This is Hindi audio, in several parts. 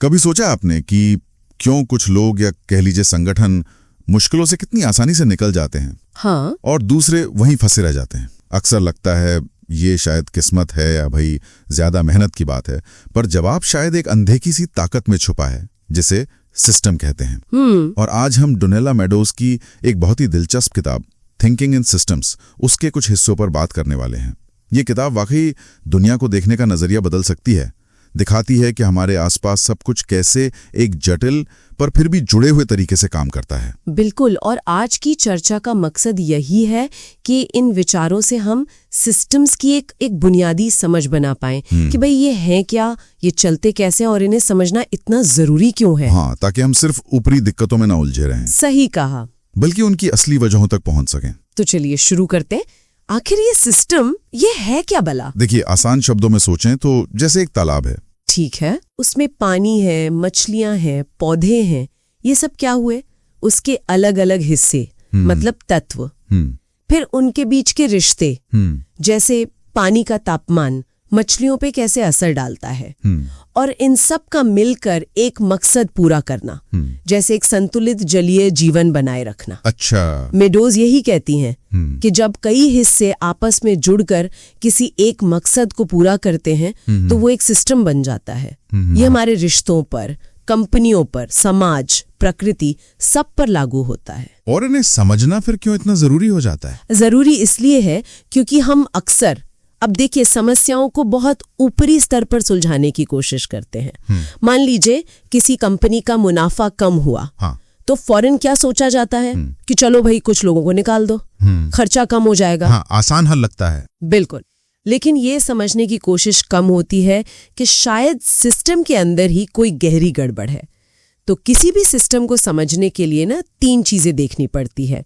कभी सोचा आपने कि क्यों कुछ लोग या कह लीजिए संगठन मुश्किलों से कितनी आसानी से निकल जाते हैं, हाँ, और दूसरे वहीं फंसे रह जाते हैं? अक्सर लगता है ये शायद किस्मत है या भाई ज्यादा मेहनत की बात है, पर जवाब शायद एक अनदेखी सी ताकत में छुपा है जिसे सिस्टम कहते हैं। और आज हम डोनेला मेडोज की एक बहुत ही दिलचस्प किताब थिंकिंग इन सिस्टम्स, उसके कुछ हिस्सों पर बात करने वाले हैं। ये किताब वाकई दुनिया को देखने का नजरिया बदल सकती है, दिखाती है कि हमारे आसपास सब कुछ कैसे एक जटिल पर फिर भी जुड़े हुए तरीके से काम करता है। बिल्कुल, और आज की चर्चा का मकसद यही है कि इन विचारों से हम सिस्टम्स की एक बुनियादी समझ बना पाएं कि भाई ये हैं क्या, ये चलते कैसे, और इन्हें समझना इतना जरूरी क्यों है। हाँ, ताकि हम सिर्फ ऊपरी दिक्कतों में ना उलझे रहें। सही कहा, बल्कि उनकी असली वजहों तक पहुंच सकें। तो चलिए शुरू करते हैं। आखिर ये सिस्टम ये है क्या भला? देखिए, आसान शब्दों में सोचें तो जैसे एक तालाब है। ठीक है, उसमें पानी है, मछलियां हैं, पौधे हैं, ये सब क्या हुए? उसके अलग अलग हिस्से, मतलब तत्व। फिर उनके बीच के रिश्ते, जैसे पानी का तापमान मछलियों पे कैसे असर डालता है, और इन सब का मिलकर एक मकसद पूरा करना, जैसे एक संतुलित जलीय जीवन बनाए रखना। अच्छा, मेडोज यही कहती हैं कि जब कई हिस्से आपस में जुड़कर किसी एक मकसद को पूरा करते हैं तो वो एक सिस्टम बन जाता है। ये हमारे रिश्तों पर, कंपनियों पर, समाज, प्रकृति, सब पर लागू होता है। और इन्हें समझना फिर क्यों इतना जरूरी हो जाता है? जरूरी इसलिए है क्योंकि हम अक्सर, अब देखिए, समस्याओं को बहुत ऊपरी स्तर पर सुलझाने की कोशिश करते हैं। मान लीजिए किसी कंपनी का मुनाफा कम हुआ, हाँ, तो फौरन क्या सोचा जाता है कि चलो भाई कुछ लोगों को निकाल दो, खर्चा कम हो जाएगा। हाँ, आसान हल लगता है। बिल्कुल, लेकिन ये समझने की कोशिश कम होती है कि शायद सिस्टम के अंदर ही कोई गहरी गड़बड़ है। तो किसी भी सिस्टम को समझने के लिए ना 3 चीजें देखनी पड़ती है।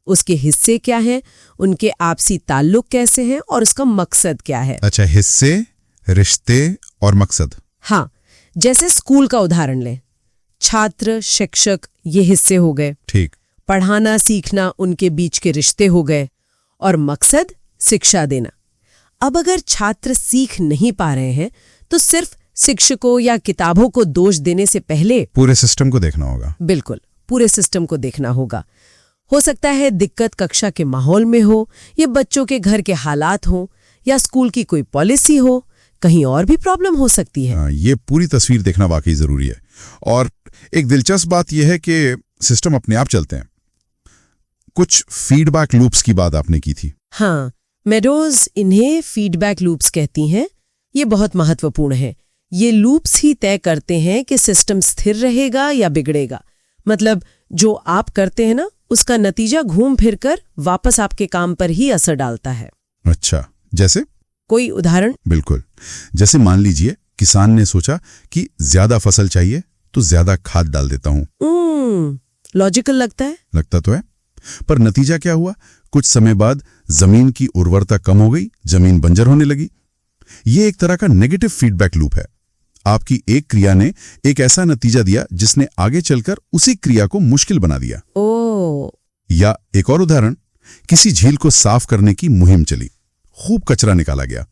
उसके हिस्से क्या हैं, उनके आपसी ताल्लुक कैसे हैं, और उसका मकसद क्या है। अच्छा, हिस्से, रिश्ते और मकसद। हाँ, जैसे स्कूल का उदाहरण लें, छात्र, शिक्षक, ये हिस्से हो गए। ठीक। पढ़ाना, सीखना, उनके बीच के रिश्ते हो गए, और मकसद शिक्षा देना। अब अगर छात्र सीख नहीं पा रहे हैं तो सिर्फ शिक्षकों या किताबों को दोष देने से पहले पूरे सिस्टम को देखना होगा। बिल्कुल, पूरे सिस्टम को देखना होगा। हो सकता है दिक्कत कक्षा के माहौल में हो, या बच्चों के घर के हालात हो, या स्कूल की कोई पॉलिसी हो, कहीं और भी प्रॉब्लम हो सकती है। ये पूरी तस्वीर देखना वाकई जरूरी है। और एक दिलचस्प बात यह है कि सिस्टम अपने आप चलते हैं। कुछ फीडबैक लूप्स की बात आपने की थी। हाँ, मेडोज इन्हें फीडबैक लूप्स कहती हैं। ये बहुत महत्वपूर्ण है। ये लूप्स ही तय करते हैं कि सिस्टम स्थिर रहेगा या बिगड़ेगा। मतलब जो आप करते हैं ना, उसका नतीजा घूम फिरकर वापस आपके काम पर ही असर डालता है। अच्छा, जैसे कोई उदाहरण? बिल्कुल, जैसे मान लीजिए किसान ने सोचा कि ज्यादा फसल चाहिए तो ज्यादा खाद डाल देता हूं। लॉजिकल लगता है। लगता तो है, पर नतीजा क्या हुआ? कुछ समय बाद जमीन की उर्वरता कम हो गई, जमीन बंजर होने लगी। ये एक तरह का नेगेटिव फीडबैक लूप है। आपकी एक क्रिया ने एक ऐसा नतीजा दिया जिसने आगे चलकर उसी क्रिया को मुश्किल बना दिया। या एक और उदाहरण, किसी झील को साफ करने की मुहिम चली, खूब कचरा निकाला गया,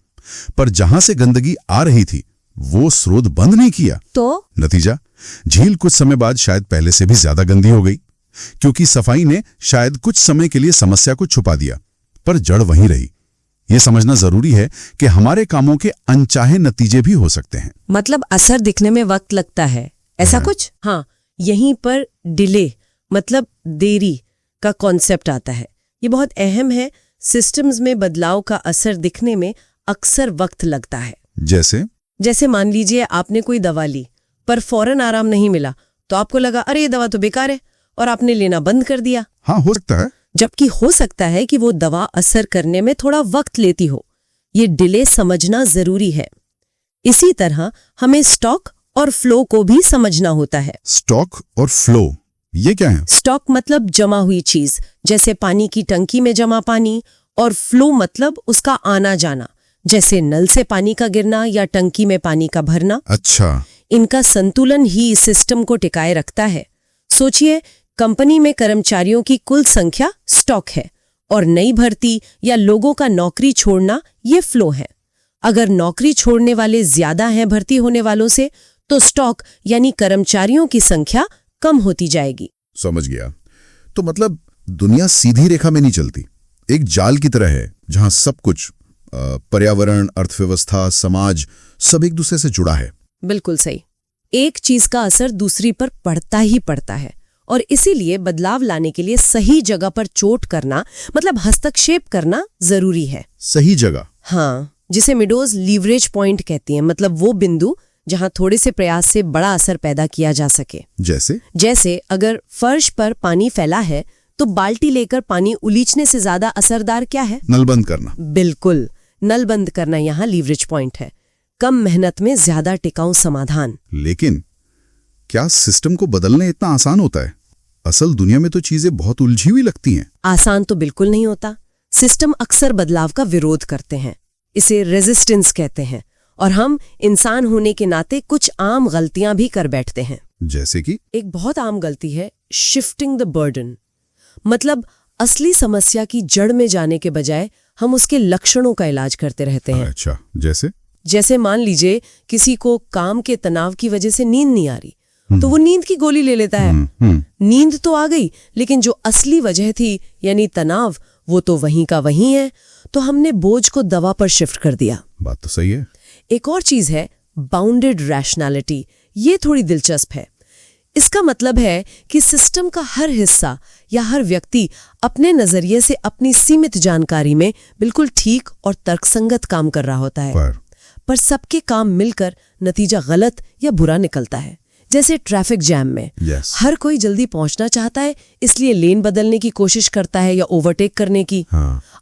पर जहां से गंदगी आ रही थी वो स्रोत बंद नहीं किया। तो नतीजा, झील कुछ समय बाद शायद पहले से भी ज्यादा गंदी हो गई, क्योंकि सफाई ने शायद कुछ समय के लिए समस्या को छुपा दिया, पर जड़ वहीं रही। ये समझना जरूरी है कि हमारे कामों के अनचाहे नतीजे भी हो सकते हैं। मतलब असर दिखने में वक्त लगता है, ऐसा कुछ? हाँ, यहीं पर डिले, मतलब देरी का कॉन्सेप्ट आता है। ये बहुत अहम है। सिस्टम्स में बदलाव का असर दिखने में अक्सर वक्त लगता है। जैसे मान लीजिए आपने कोई दवा ली, पर फौरन आराम नहीं मिला, तो आपको लगा अरे ये दवा तो बेकार है, और आपने लेना बंद कर दिया। हाँ, हो सकता है। जबकि हो सकता है कि वो दवा असर करने में थोड़ा वक्त लेती हो। ये डिले समझना जरूरी है। इसी तरह हमें स्टॉक और फ्लो को भी समझना होता है। स्टॉक और फ्लो, ये क्या है? स्टॉक मतलब जमा हुई चीज, जैसे पानी की टंकी में जमा पानी, और फ्लो मतलब उसका आना जाना, जैसे नल से पानी का गिरना या टंकी में पानी का भरना। अच्छा, इनका संतुलन ही सिस्टम को टिकाए रखता है। सोचिए, कंपनी में कर्मचारियों की कुल संख्या स्टॉक है, और नई भर्ती या लोगों का नौकरी छोड़ना ये फ्लो है। अगर नौकरी छोड़ने वाले ज्यादा हैं भर्ती होने वालों से, तो स्टॉक यानी कर्मचारियों की संख्या कम होती जाएगी। समझ गया। तो मतलब दुनिया सीधी रेखा में नहीं चलती, एक जाल की तरह है जहां सब कुछ पर्यावरण, अर्थव्यवस्था, समाज सब एक दूसरे से जुड़ा है। बिल्कुल सही। एक चीज का असर दूसरी पर पड़ता ही पड़ता है और इसीलिए बदलाव लाने के लिए सही जगह पर चोट करना मतलब हस्तक्षेप करना जरूरी है। सही जगह? हाँ, जिसे मिडोज लीवरेज पॉइंट कहती हैं, मतलब वो बिंदु जहां थोड़े से प्रयास से बड़ा असर पैदा किया जा सके। जैसे अगर फर्श पर पानी फैला है तो बाल्टी लेकर पानी उलीचने से ज्यादा असरदार क्या है? नल बंद करना। बिल्कुल, नल बंद करना यहाँ लीवरेज पॉइंट है। कम मेहनत में ज्यादा टिकाऊ समाधान। लेकिन क्या सिस्टम को बदलना इतना आसान होता है? असल दुनिया में तो चीजें बहुत उलझी हुई लगती हैं। आसान तो बिल्कुल नहीं होता। सिस्टम अक्सर बदलाव का विरोध करते हैं, इसे रेजिस्टेंस कहते हैं, और हम इंसान होने के नाते कुछ आम गलतियां भी कर बैठते हैं। जैसे कि? एक बहुत आम गलती है शिफ्टिंग द बर्डन। मतलब असली समस्या की जड़ में जाने के बजाय हम उसके लक्षणों का इलाज करते रहते हैं। अच्छा, जैसे मान लीजिए किसी को काम के तनाव की वजह से नींद नहीं आ रही, तो वो नींद की गोली ले लेता है। नींद तो आ गई, लेकिन जो असली वजह थी यानी तनाव, वो तो वहीं का वहीं है, तो हमने बोझ को दवा पर शिफ्ट कर दिया। बात तो सही है। एक और चीज है बाउंडेड रैशनैलिटी। ये थोड़ी दिलचस्प है। इसका मतलब है कि सिस्टम का हर हिस्सा या हर व्यक्ति अपने नजरिए से अपनी सीमित जानकारी में बिल्कुल ठीक और तर्कसंगत काम कर रहा होता है, पर सबके काम मिलकर नतीजा गलत या बुरा निकलता है। जैसे ट्रैफिक जैम में हर कोई जल्दी पहुंचना चाहता है, इसलिए लेन बदलने की कोशिश करता है या ओवरटेक करने की।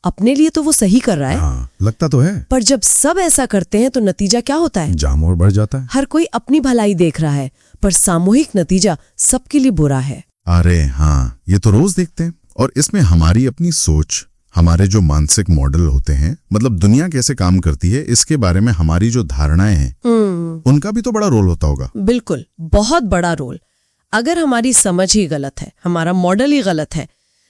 अपने लिए तो वो सही कर रहा है, लगता तो है, पर जब सब ऐसा करते हैं तो नतीजा क्या होता है? जाम और बढ़ जाता है। हर कोई अपनी भलाई देख रहा है, पर सामूहिक नतीजा सबके लिए बुरा है। अरे हाँ, ये तो रोज देखते हैं। और इसमें हमारी अपनी सोच, हमारे जो मानसिक मॉडल होते हैं, मतलब दुनिया कैसे काम करती है, इसके बारे में हमारी जो धारणाएं हैं, उनका भी तो बड़ा रोल होता होगा। बिल्कुल, बहुत बड़ा रोल। अगर हमारी समझ ही गलत है, हमारा मॉडल ही गलत है,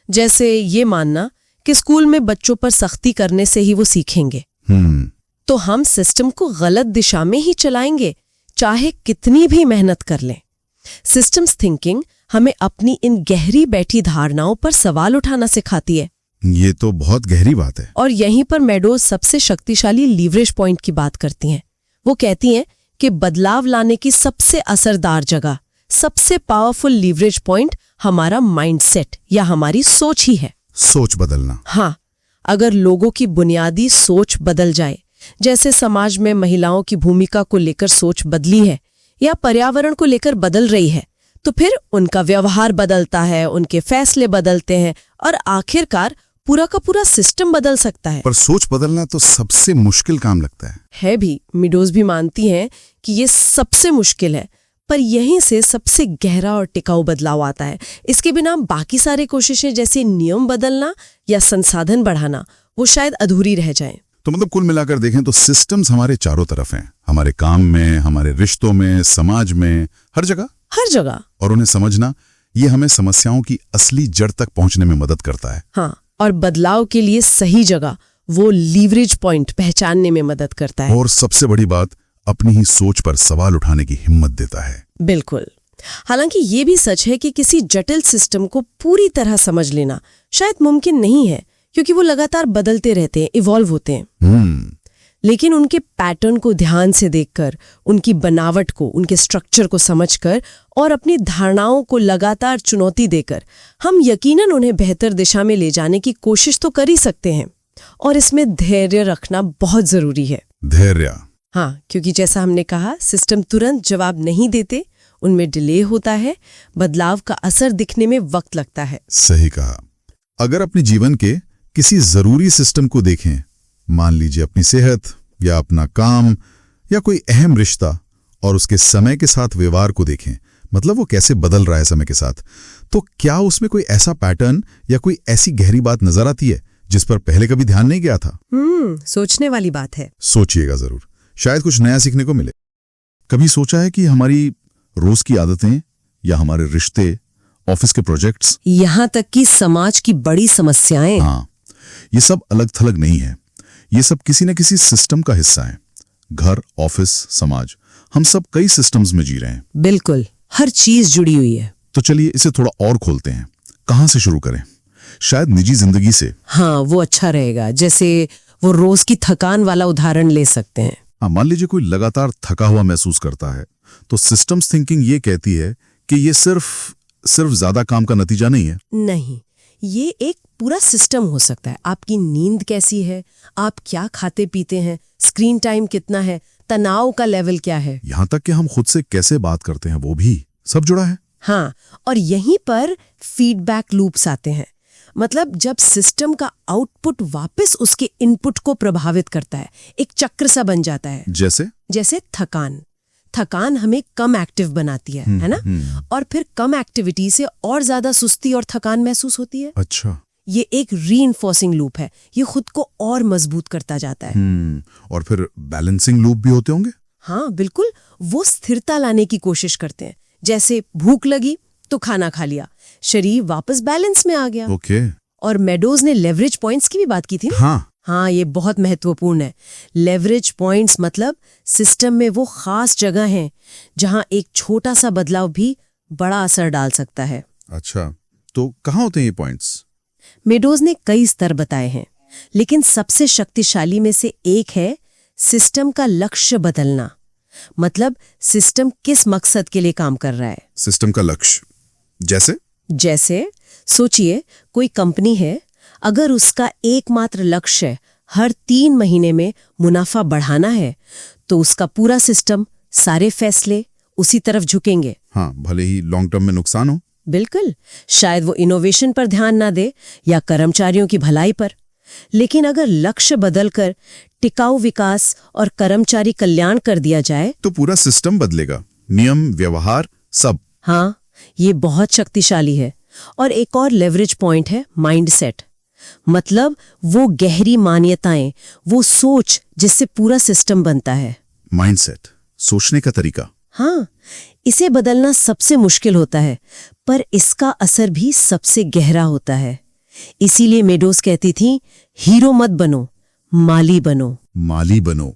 जैसे ये मानना कि स्कूल में बच्चों पर सख्ती करने से ही वो सीखेंगे, तो हम सिस्टम को गलत दिशा में ही चलाएंगे, चाहे कितनी भी मेहनत कर लें। सिस्टम्स थिंकिंग हमें अपनी इन गहरी बैठी धारणाओं पर सवाल उठाना सिखाती है। ये तो बहुत गहरी बात है। और यहीं पर मेडोज सबसे शक्तिशाली लीवरेज पॉइंट की बात करती हैं। वो कहती हैं कि बदलाव लाने की सबसे असरदार जगह, सबसे पावरफुल लीवरेज पॉइंट हमारा माइंडसेट या हमारी सोच ही है। सोच बदलना? हाँ, अगर लोगों की बुनियादी सोच बदल जाए, जैसे समाज में महिलाओं की भूमिका को लेकर सोच बदली है या पर्यावरण को लेकर बदल रही है, तो फिर उनका व्यवहार बदलता है, उनके फैसले बदलते हैं और आखिरकार पूरा का पूरा सिस्टम बदल सकता है। पर सोच बदलना तो सबसे मुश्किल काम लगता है भी। मिडोज भी मानती हैं कि ये सबसे मुश्किल है, पर यहीं से सबसे गहरा और टिकाऊ बदलाव आता है। इसके बिना बाकी सारी कोशिशें जैसे नियम बदलना या संसाधन बढ़ाना, वो शायद अधूरी रह जाएं। तो मतलब कुल मिलाकर देखें तो सिस्टम्स हमारे चारों तरफ हैं, हमारे काम में, हमारे रिश्तों में, समाज में, हर जगह। और उन्हें समझना, ये हमें समस्याओं की असली जड़ तक पहुंचने में मदद करता है। हाँ, और बदलाव के लिए सही जगह, वो लीवरेज पॉइंट पहचानने में मदद करता है। और सबसे बड़ी बात, अपनी ही सोच पर सवाल उठाने की हिम्मत देता है। बिल्कुल। हालांकि ये भी सच है कि किसी जटिल सिस्टम को पूरी तरह समझ लेना शायद मुमकिन नहीं है, क्योंकि वो लगातार बदलते रहते हैं, इवॉल्व होते हैं। लेकिन उनके पैटर्न को ध्यान से देखकर, उनकी बनावट को, उनके स्ट्रक्चर को समझकर और अपनी धारणाओं को लगातार चुनौती देकर हम यकीनन उन्हें बेहतर दिशा में ले जाने की कोशिश तो कर ही सकते हैं। और इसमें धैर्य रखना बहुत जरूरी है। धैर्य? हाँ, क्योंकि जैसा हमने कहा, सिस्टम तुरंत जवाब नहीं देते, उनमें डिले होता है, बदलाव का असर दिखने में वक्त लगता है। सही कहा। अगर अपने जीवन के किसी जरूरी सिस्टम को देखें, मान लीजिए अपनी सेहत या अपना काम या कोई अहम रिश्ता, और उसके समय के साथ व्यवहार को देखें, मतलब वो कैसे बदल रहा है समय के साथ, तो क्या उसमें कोई ऐसा पैटर्न या कोई ऐसी गहरी बात नजर आती है जिस पर पहले कभी ध्यान नहीं गया था? सोचने वाली बात है। सोचिएगा जरूर, शायद कुछ नया सीखने को मिले। कभी सोचा है कि हमारी रोज की आदतें या हमारे रिश्ते, ऑफिस के प्रोजेक्ट्स, यहाँ तक कि समाज की बड़ी समस्याएं, हाँ, ये सब अलग थलग नहीं है। ये सब किसी न किसी सिस्टम का हिस्सा है। घर, ऑफिस, समाज, हम सब कई सिस्टम्स में जी रहे हैं। बिल्कुल, हर चीज जुड़ी हुई है। तो चलिए इसे थोड़ा और खोलते हैं। कहाँ से शुरू करें? शायद निजी जिंदगी से। हाँ, वो अच्छा रहेगा। जैसे वो रोज की थकान वाला उदाहरण ले सकते हैं। हाँ, मान लीजिए कोई लगातार थका हुआ महसूस करता है, तो सिस्टम्स थिंकिंग ये कहती है कि ये सिर्फ ज्यादा काम का नतीजा नहीं है। नहीं, ये एक पूरा सिस्टम हो सकता है। आपकी नींद कैसी है, आप क्या खाते पीते हैं, स्क्रीन टाइम कितना है, तनाव का लेवल क्या है, यहाँ तक कि हम खुद से कैसे बात करते हैं वो भी सब जुड़ा है। हाँ, और यहीं पर फीडबैक लूप्स आते हैं। मतलब जब सिस्टम का आउटपुट वापस उसके इनपुट को प्रभावित करता है, एक चक्र सा बन जाता है। जैसे थकान हमें कम एक्टिव बनाती है ना? और फिर कम एक्टिविटी से और ज्यादा सुस्ती और थकान महसूस होती है। अच्छा, ये एक रीइंफोर्सिंग लूप है, ये खुद को और मजबूत करता जाता है। और फिर बैलेंसिंग लूप भी होते होंगे। हाँ बिल्कुल, वो स्थिरता लाने की कोशिश करते हैं। जैसे भूख लगी तो खाना खा लिया, शरीर वापस बैलेंस में आ गया। ओके। और मेडोज ने लेवरेज पॉइंट्स की भी बात की थी ना? हाँ, ये बहुत महत्वपूर्ण है। लेवरेज पॉइंट्स मतलब सिस्टम में वो खास जगह हैं जहां एक छोटा सा बदलाव भी बड़ा असर डाल सकता है। अच्छा, तो कहाँ होते हैं ये पॉइंट्स? मेडोज ने कई स्तर बताए हैं, लेकिन सबसे शक्तिशाली में से एक है सिस्टम का लक्ष्य बदलना। मतलब सिस्टम किस मकसद के लिए काम कर रहा है। सिस्टम का लक्ष्य जैसे सोचिए, कोई कंपनी है, अगर उसका एकमात्र लक्ष्य हर 3 महीने में मुनाफा बढ़ाना है, तो उसका पूरा सिस्टम, सारे फैसले उसी तरफ झुकेंगे। हाँ, भले ही लॉन्ग टर्म में नुकसान हो। बिल्कुल, शायद वो इनोवेशन पर ध्यान ना दे या कर्मचारियों की भलाई पर। लेकिन अगर लक्ष्य बदलकर टिकाऊ विकास और कर्मचारी कल्याण कर दिया जाए, तो पूरा सिस्टम बदलेगा, नियम, व्यवहार, सब। हाँ, ये बहुत शक्तिशाली है। और एक और लेवरेज पॉइंट है माइंडसेट। मतलब वो गहरी मान्यताएं, वो सोच जिससे पूरा सिस्टम बनता है। माइंडसेट, सोचने का तरीका। हाँ, इसे बदलना सबसे मुश्किल होता है, पर इसका असर भी सबसे गहरा होता है। इसीलिए मेडोज कहती थी, हीरो मत बनो, माली बनो। माली बनो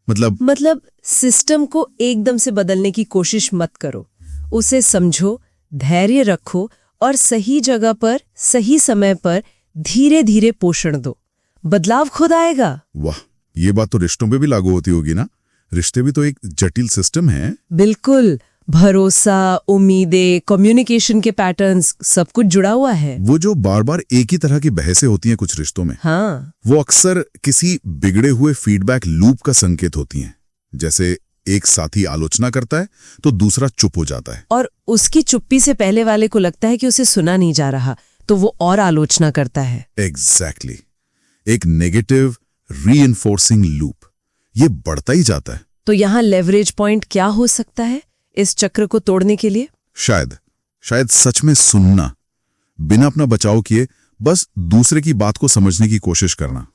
मतलब सिस्टम को एकदम से बदलने की कोशिश मत करो, उसे समझो, धैर्य रखो और सही जगह पर सही समय पर धीरे धीरे पोषण दो। बदलाव खुद आएगा। वाह, ये बात तो रिश्तों पे भी लागू होती होगी ना? रिश्ते भी तो एक जटिल सिस्टम है। बिल्कुल, भरोसा, उम्मीदें, कम्युनिकेशन के पैटर्न्स, सब कुछ जुड़ा हुआ है। वो जो बार बार एक ही तरह की बहसें होती हैं कुछ रिश्तों में, हाँ, वो अक्सर किसी बिगड़े हुए फीडबैक लूप का संकेत होती हैं। जैसे एक साथी आलोचना करता है तो दूसरा चुप हो जाता है, और उसकी चुप्पी से पहले वाले को लगता है कि उसे सुना नहीं जा रहा, तो वो और आलोचना करता है। एग्जैक्टली। एक नेगेटिव रीइंफोर्सिंग लूप, ये बढ़ता ही जाता है। तो यहाँ लेवरेज पॉइंट क्या हो सकता है इस चक्र को तोड़ने के लिए? शायद सच में सुनना, बिना अपना बचाव किए बस दूसरे की बात को समझने की कोशिश करना।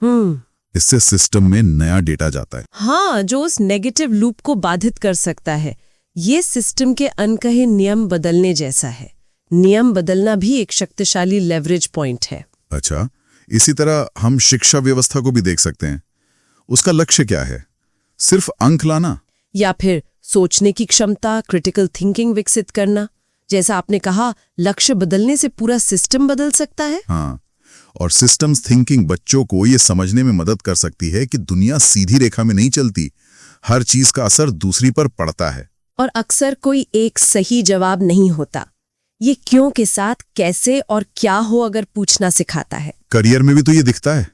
इससे सिस्टम में नया डेटा जाता है। हाँ, जो उस नेगेटिव लूप को बाधित कर सकता है। ये सिस्टम के अनकहे नियम बदलने जैसा है। नियम बदलना भी एक शक्तिशाली लेवरेज पॉइंट है। अच्छा, इसी तरह हम शिक्षा व्यवस्था को भी देख सकते हैं। उसका लक्ष्य क्या है? सिर्फ अंक लाना? या फिर सोचने की क्षमता, क्रिटिकल थिंकिंग विकसित करना? जैसा आपने कहा, लक्ष्य बदलने से पूरा सिस्टम बदल सकता है। हाँ, और सिस्टम्स थिंकिंग बच्चों को ये समझने में मदद कर सकती है कि दुनिया सीधी रेखा में नहीं चलती, हर चीज का असर दूसरी पर पड़ता है। और अक्सर कोई एक सही जवाब नहीं होता। ये क्यों के साथ कैसे और क्या हो अगर पूछना सिखाता है। करियर में भी तो ये दिखता है।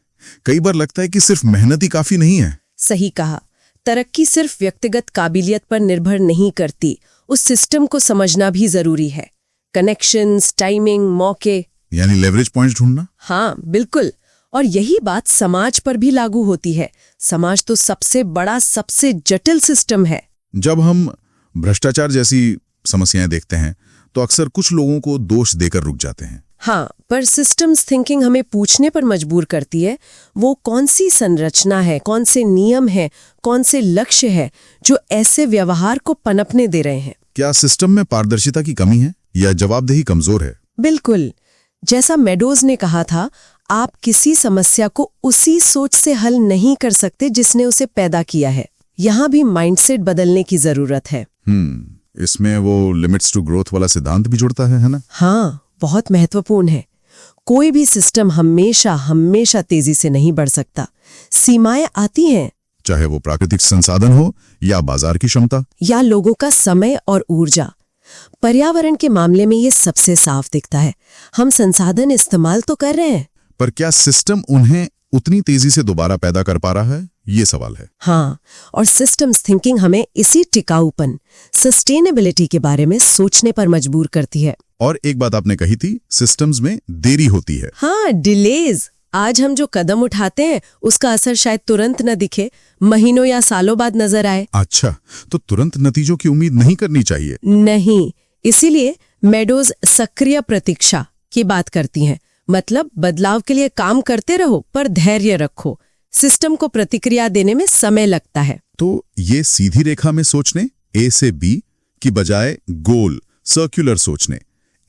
कई बार लगता है कि सिर्फ मेहनत ही काफी नहीं है। सही कहा, तरक्की सिर्फ व्यक्तिगत काबिलियत पर निर्भर नहीं करती, उस सिस्टम को समझना भी जरूरी है। कनेक्शंस, टाइमिंग, मौके, यानी लेवरेज पॉइंट्स ढूंढना। हाँ बिल्कुल, और यही बात समाज पर भी लागू होती है। समाज तो सबसे बड़ा, सबसे जटिल सिस्टम है। जब हम भ्रष्टाचार जैसी समस्याएं देखते हैं तो अक्सर कुछ लोगों को दोष देकर रुक जाते हैं। हाँ, पर सिस्टम्स थिंकिंग हमें पूछने पर मजबूर करती है, वो कौन सी संरचना है, कौन से नियम है, कौन से लक्ष्य है जो ऐसे व्यवहार को पनपने दे रहे हैं। क्या सिस्टम में पारदर्शिता की कमी है या जवाबदेही कमजोर है? बिल्कुल, जैसा मेडोज ने कहा था, आप किसी समस्या को उसी सोच से हल नहीं कर सकते जिसने उसे पैदा किया है। यहाँ भी माइंडसेट बदलने की जरूरत है। इसमें वो लिमिट्स टू ग्रोथ वाला सिद्धांत भी जुड़ता है ना? हाँ, बहुत महत्वपूर्ण है। कोई भी सिस्टम हमेशा तेजी से नहीं बढ़ सकता। सीमाएं आती हैं, चाहे वो प्राकृतिक संसाधन हो या बाजार की क्षमता या लोगों का समय और ऊर्जा। पर्यावरण के मामले में ये सबसे साफ दिखता है। हम संसाधन इस्तेमाल तो कर रहे हैं, पर क्या सिस्टम उन्हें उतनी तेजी से दोबारा पैदा कर पा रहा है, ये सवाल है। हाँ, और सिस्टम्स थिंकिंग हमें इसी टिकाऊपन, सस्टेनेबिलिटी के बारे में सोचने पर मजबूर करती है। और एक बात आपने कही थी, सिस्टम्स में देरी होती है। हाँ, डिलेज। आज हम जो कदम उठाते हैं उसका असर शायद तुरंत न दिखे, महीनों या सालों बाद नजर आए। अच्छा, तो तुरंत नतीजों की उम्मीद नहीं करनी चाहिए। नहीं, इसीलिए मेडोज सक्रिय प्रतीक्षा की बात करती हैं। मतलब बदलाव के लिए काम करते रहो, पर धैर्य रखो। सिस्टम को प्रतिक्रिया देने में समय लगता है। तो ये सीधी रेखा में सोचने, ए से बी की बजाय गोल सर्कुलर सोचने,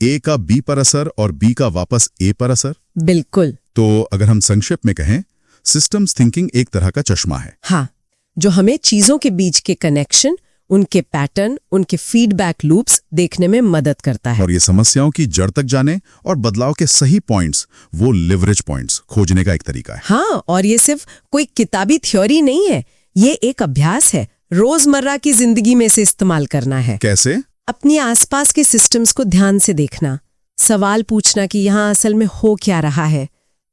ए का बी पर असर और बी का वापस ए पर असर। बिल्कुल। तो अगर हम संक्षेप में कहें, सिस्टम्स थिंकिंग एक तरह का चश्मा है। हाँ, जो हमें चीजों के बीच के कनेक्शन, उनके पैटर्न, उनके फीडबैक लूप्स देखने में मदद करता है। और ये समस्याओं की जड़ तक जाने और बदलाव के सही पॉइंट्स, वो लिवरेज पॉइंट्स खोजने का एक तरीका है। हाँ, और ये सिर्फ कोई किताबी थ्योरी नहीं है, ये एक अभ्यास है। रोजमर्रा की जिंदगी में से इस्तेमाल करना है। कैसे? अपने आसपास के सिस्टम्स को ध्यान से देखना, सवाल पूछना कि यहाँ असल में हो क्या रहा है,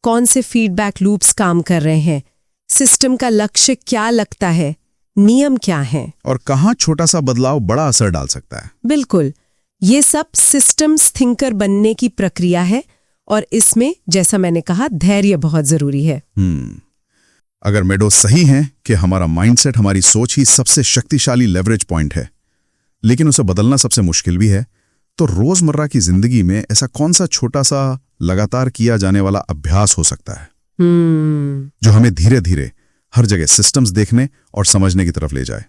कौन से फीडबैक लूप्स काम कर रहे हैं, सिस्टम का लक्ष्य क्या लगता है, नियम क्या हैं, और कहाँ छोटा सा बदलाव बड़ा असर डाल सकता है। बिल्कुल, ये सब सिस्टम्स थिंकर बनने की प्रक्रिया है, और इसमें जैसा मैंने कहा धैर्य बहुत जरूरी है। अगर मेडोज सही हैं कि हमारा माइंडसेट, हमारी सोच ही सबसे शक्तिशाली लेवरेज पॉइंट है, लेकिन उसे बदलना सबसे मुश्किल भी है, तो रोजमर्रा की जिंदगी में ऐसा कौन सा छोटा सा लगातार किया जाने वाला अभ्यास हो सकता है जो हमें धीरे धीरे हर जगह सिस्टम्स देखने और समझने की तरफ ले जाए?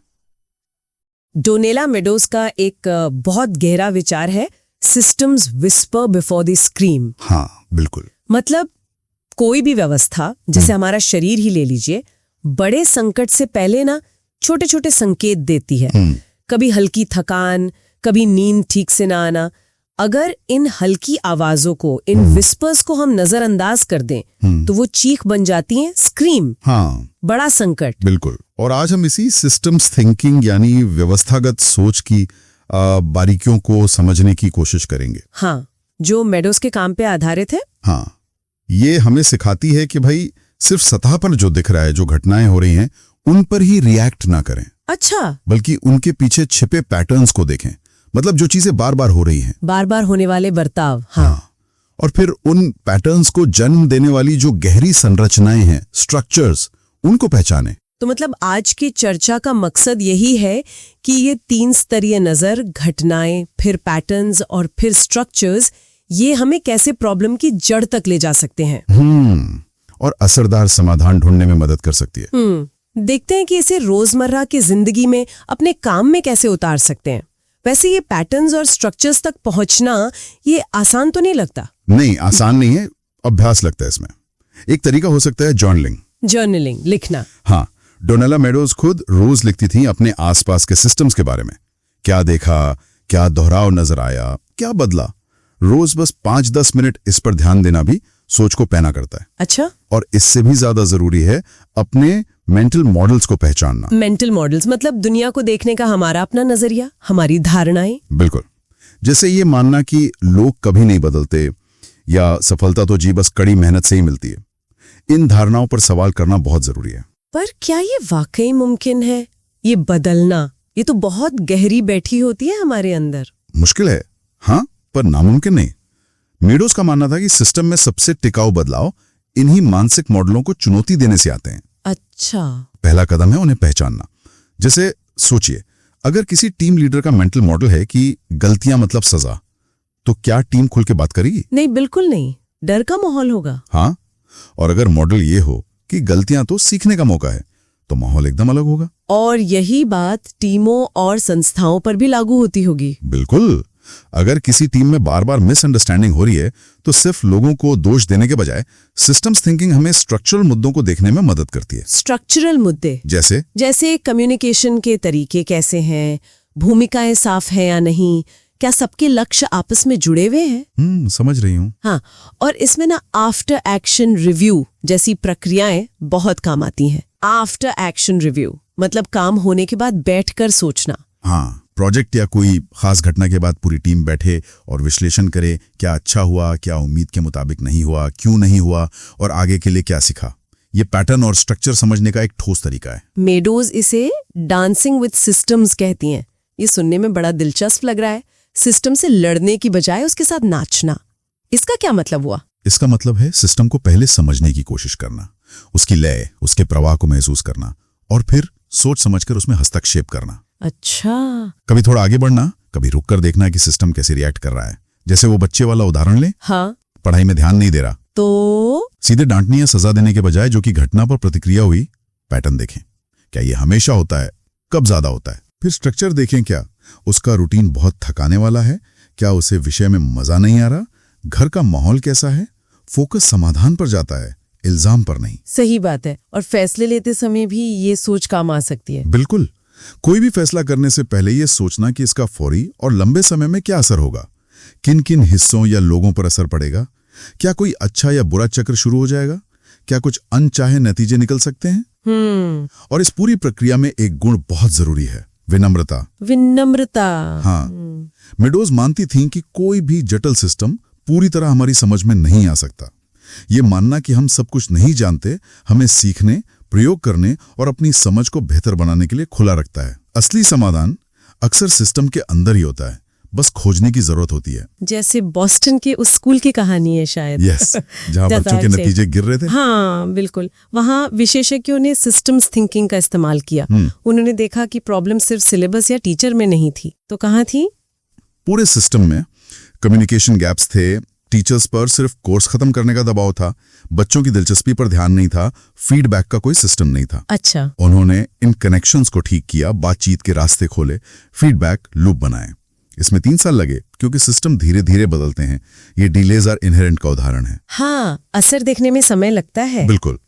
डोनेला मेडोज का एक बहुत गहरा विचार है, systems whisper before the scream. हाँ, बिल्कुल। मतलब कोई भी व्यवस्था, जैसे हमारा शरीर ही ले लीजिए, बड़े संकट से पहले ना छोटे छोटे संकेत देती है। कभी हल्की थकान, कभी नींद ठीक से ना आना। अगर इन हल्की आवाजों को, इन विस्पर्स को हम नजरअंदाज कर दें तो वो चीख बन जाती हैं स्क्रीम। हाँ, बड़ा संकट। बिल्कुल। और आज हम इसी सिस्टम्स थिंकिंग यानी व्यवस्थागत सोच की बारीकियों को समझने की कोशिश करेंगे। हाँ, जो मेडोज के काम पे आधारित है। हाँ, ये हमें सिखाती है कि भाई सिर्फ सतह पर जो दिख रहा है, जो घटनाएं हो रही हैं, उन पर ही रिएक्ट ना करें। अच्छा। बल्कि उनके पीछे छिपे पैटर्न्स को देखें। मतलब जो चीजें बार बार हो रही हैं, बार बार होने वाले बर्ताव। हाँ। और फिर उन पैटर्न्स को जन्म देने वाली जो गहरी संरचनाएं हैं, स्ट्रक्चर्स, उनको पहचानें। तो मतलब आज की चर्चा का मकसद यही है कि ये 3 स्तरीय नजर, घटनाएं, फिर पैटर्न्स और फिर स्ट्रक्चर्स, ये हमें कैसे प्रॉब्लम की जड़ तक ले जा सकते हैं और असरदार समाधान ढूंढने में मदद कर सकती है। देखते हैं कि इसे रोजमर्रा की जिंदगी में, अपने काम में कैसे उतार सकते हैं। वैसे ये पैटर्न्स और स्ट्रक्चर्स तक पहुंचना, ये आसान तो नहीं लगता? नहीं, आसान नहीं है, अभ्यास लगता है इसमें। एक तरीका हो सकता है जर्नलिंग, लिखना। हाँ, डोनेला मेडोज खुद रोज लिखती थी अपने आसपास के सिस्टम्स के बारे में। क्या देखा, क्या दोहराव नजर आया, क्या बदला। रोज बस 5-10 मिनट इस पर ध्यान देना भी सोच को पैना करता है। अच्छा। और इससे भी ज्यादा जरूरी है अपने मेंटल मॉडल्स को पहचानना। मेंटल मॉडल्स मतलब दुनिया को देखने का हमारा अपना नजरिया, हमारी धारणाएं। बिल्कुल। जैसे ये मानना कि लोग कभी नहीं बदलते या सफलता तो जी बस कड़ी मेहनत से ही मिलती है। इन धारणाओं पर सवाल करना बहुत जरूरी है। पर क्या ये वाकई मुमकिन है? ये बदलना, ये तो बहुत गहरी बैठी होती है हमारे अंदर। मुश्किल है, हाँ, पर नामुमकिन नहीं। मेडोज का मानना था कि सिस्टम में सबसे टिकाऊ बदलाव इन्हीं मानसिक मॉडलों को चुनौती देने से आते हैं। अच्छा। पहला कदम है उन्हें पहचानना। जैसे सोचिए, अगर किसी टीम लीडर का मेंटल मॉडल है कि गलतियां मतलब सजा, तो क्या टीम खुल के बात करेगी? नहीं, बिल्कुल नहीं। डर का माहौल होगा। हाँ, और अगर मॉडल ये हो कि गलतियां तो सीखने का मौका है, तो माहौल एकदम अलग होगा। और यही बात टीमों और संस्थाओं पर भी लागू होती होगी। बिल्कुल। अगर किसी टीम में बार बार मिसअंडरस्टैंडिंग हो रही है तो सिर्फ लोगों को दोष देने के बजाय सिस्टम्स थिंकिंग हमें स्ट्रक्चरल मुद्दों को देखने में मदद करती है। स्ट्रक्चरल मुद्दे जैसे कम्युनिकेशन के तरीके कैसे हैं, भूमिकाएं साफ है या नहीं, क्या सबके लक्ष्य आपस में जुड़े हुए हैं? समझ रही हूँ। हाँ, और इसमें ना आफ्टर एक्शन रिव्यू जैसी प्रक्रियाएं बहुत काम आती हैं। आफ्टर एक्शन रिव्यू मतलब काम होने के बाद बैठकर सोचना। हाँ, प्रोजेक्ट या कोई खास घटना के बाद पूरी टीम बैठे और विश्लेषण करे, क्या अच्छा हुआ, क्या उम्मीद के मुताबिक नहीं हुआ, क्यों नहीं हुआ और आगे के लिए क्या सीखा। ये पैटर्न और स्ट्रक्चर समझने का एक ठोस तरीका है। मेडोज इसे डांसिंग विद सिस्टम्स कहती हैं। ये सुनने में बड़ा दिलचस्प लग रहा है, सिस्टम से लड़ने की बजाय उसके साथ नाचना। इसका क्या मतलब हुआ? इसका मतलब है सिस्टम को पहले समझने की कोशिश करना, उसकी लय, उसके प्रवाह को महसूस करना और फिर सोच समझकर उसमें हस्तक्षेप करना। अच्छा, कभी थोड़ा आगे बढ़ना, कभी रुक कर देखना कि सिस्टम कैसे रिएक्ट कर रहा है। जैसे वो बच्चे वाला उदाहरण ले। हाँ, पढ़ाई में ध्यान नहीं दे रहा तो सीधे डांटने या सजा देने के बजाय जो कि घटना पर प्रतिक्रिया हुई, पैटर्न देखें। क्या ये हमेशा होता है? कब ज्यादा होता है? फिर स्ट्रक्चर देखें, क्या उसका रूटीन बहुत थकाने वाला है? क्या उसे विषय में मजा नहीं आ रहा? घर का माहौल कैसा है? फोकस समाधान पर जाता है, इल्जाम पर नहीं। सही बात है। और फैसले लेते समय भी ये सोच काम आ सकती है। बिल्कुल। कोई भी फैसला करने से पहले ये सोचना कि इसका फौरी और लंबे समय में क्या असर होगा, किन किन हिस्सों या लोगों पर असर पड़ेगा, क्या कोई अच्छा या बुरा चक्र शुरू हो जाएगा, क्या कुछ अनचाहे नतीजे निकल सकते हैं। और इस पूरी प्रक्रिया में एक गुण बहुत जरूरी है, विनम्रता। हाँ, मेडोज मानती थीं कि कोई भी जटिल सिस्टम पूरी तरह हमारी समझ में नहीं आ सकता। ये मानना कि हम सब कुछ नहीं जानते हमें सीखने, प्रयोग करने और अपनी समझ को बेहतर बनाने के लिए खुला रखता है। असली समाधान अक्सर सिस्टम के अंदर ही होता है, बस खोजने की जरूरत होती है। जैसे बोस्टन के उस स्कूल की कहानी है शायद। यस, जहां बच्चों के नतीजे गिर रहे थे। हाँ बिल्कुल, वहाँ विशेषज्ञों ने सिस्टम्स थिंकिंग का इस्तेमाल किया। उन्होंने देखा कि प्रॉब्लम सिर्फ सिलेबस या टीचर में नहीं थी, तो कहाँ थी? पूरे सिस्टम में। कम्युनिकेशन गैप्स थे, टीचर्स पर सिर्फ कोर्स खत्म करने का दबाव था, बच्चों की दिलचस्पी पर ध्यान नहीं था, फीडबैक का कोई सिस्टम नहीं था। अच्छा, उन्होंने इन कनेक्शंस को ठीक किया, बातचीत के रास्ते खोले, फीडबैक लूप बनाए। इसमें 3 साल लगे क्योंकि सिस्टम धीरे धीरे बदलते हैं। ये डिलेज आर इनहेरेंट का उदाहरण है। हाँ, असर देखने में समय लगता है। बिल्कुल,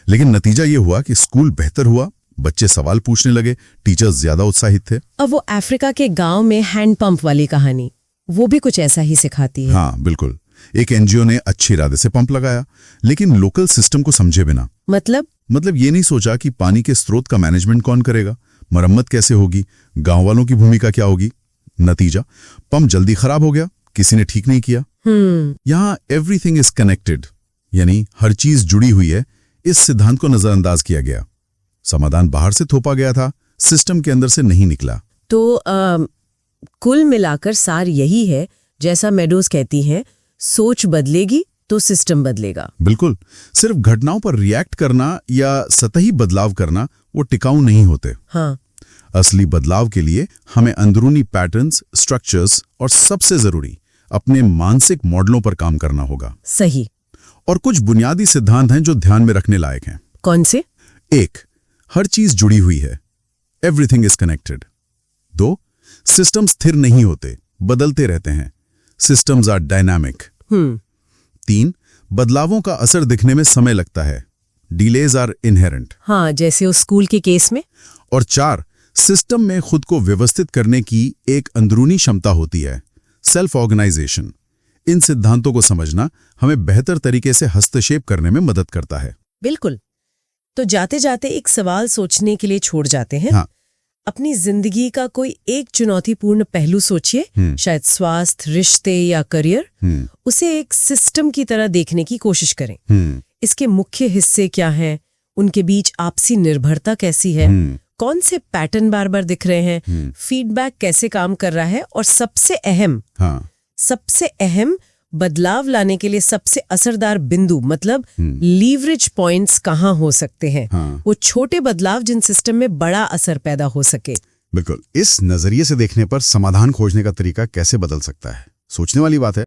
लेकिन नतीजा ये हुआ कि स्कूल बेहतर हुआ, बच्चे सवाल पूछने लगे, टीचर्स ज्यादा उत्साहित थे। अब वो अफ्रीका के गांव में हैंड पंप वाली कहानी, वो भी कुछ ऐसा ही सिखाती है। हाँ बिल्कुल, एक एनजीओ ने अच्छे इरादे से पंप लगाया, लेकिन लोकल सिस्टम को समझे बिना। मतलब ये नहीं सोचा कि पानी के स्रोत का मैनेजमेंट कौन करेगा, मरम्मत कैसे होगी, गांव वालों की भूमिका क्या होगी। नतीजा, पंप जल्दी खराब हो गया, किसी ने ठीक नहीं किया। यहाँ एवरीथिंग इज कनेक्टेड, यानी हर चीज जुड़ी हुई है, इस सिद्धांत को नजरअंदाज किया गया। समाधान बाहर से थोपा गया था, सिस्टम के अंदर से नहीं निकला। तो कुल मिलाकर सार यही है, जैसा मेडोज कहती हैं, सोच बदलेगी तो सिस्टम बदलेगा। बिल्कुल, सिर्फ घटनाओं पर रिएक्ट करना या सतही बदलाव करना वो टिकाऊ नहीं होते। हाँ, असली बदलाव के लिए हमें अंदरूनी पैटर्न्स, स्ट्रक्चर्स और सबसे जरूरी अपने मानसिक मॉडलों पर काम करना होगा। सही। और कुछ बुनियादी सिद्धांत हैं जो ध्यान में रखने लायक हैं। कौन से? 1, हर चीज जुड़ी हुई है, एवरीथिंग इज कनेक्टेड। 2, सिस्टम स्थिर नहीं होते, बदलते रहते हैं, सिस्टम्स आर डायनामिक। 3, बदलावों का असर दिखने में समय लगता है, डिलेज आर इनहेरेंट। हाँ, जैसे उस स्कूल के केस में। और 4, सिस्टम में खुद को व्यवस्थित करने की एक अंदरूनी क्षमता होती है, सेल्फ ऑर्गेनाइजेशन। इन सिद्धांतों को समझना हमें बेहतर तरीके से हस्तक्षेप करने में मदद करता है। बिल्कुल। तो जाते जाते एक सवाल सोचने के लिए छोड़ जाते हैं। हाँ। अपनी जिंदगी का कोई एक चुनौतीपूर्ण पहलू सोचिए, शायद स्वास्थ्य, रिश्ते या करियर। उसे एक सिस्टम की तरह देखने की कोशिश करें। इसके मुख्य हिस्से क्या हैं, उनके बीच आपसी निर्भरता कैसी है, कौन से पैटर्न बार बार दिख रहे हैं, फीडबैक कैसे काम कर रहा है, और सबसे अहम बदलाव लाने के लिए सबसे असरदार बिंदु मतलब लीवरेज पॉइंट्स कहाँ हो सकते हैं। वो छोटे बदलाव जिन सिस्टम में बड़ा असर पैदा हो सके। बिल्कुल, इस नजरिए से देखने पर समाधान खोजने का तरीका कैसे बदल सकता है, सोचने वाली बात है।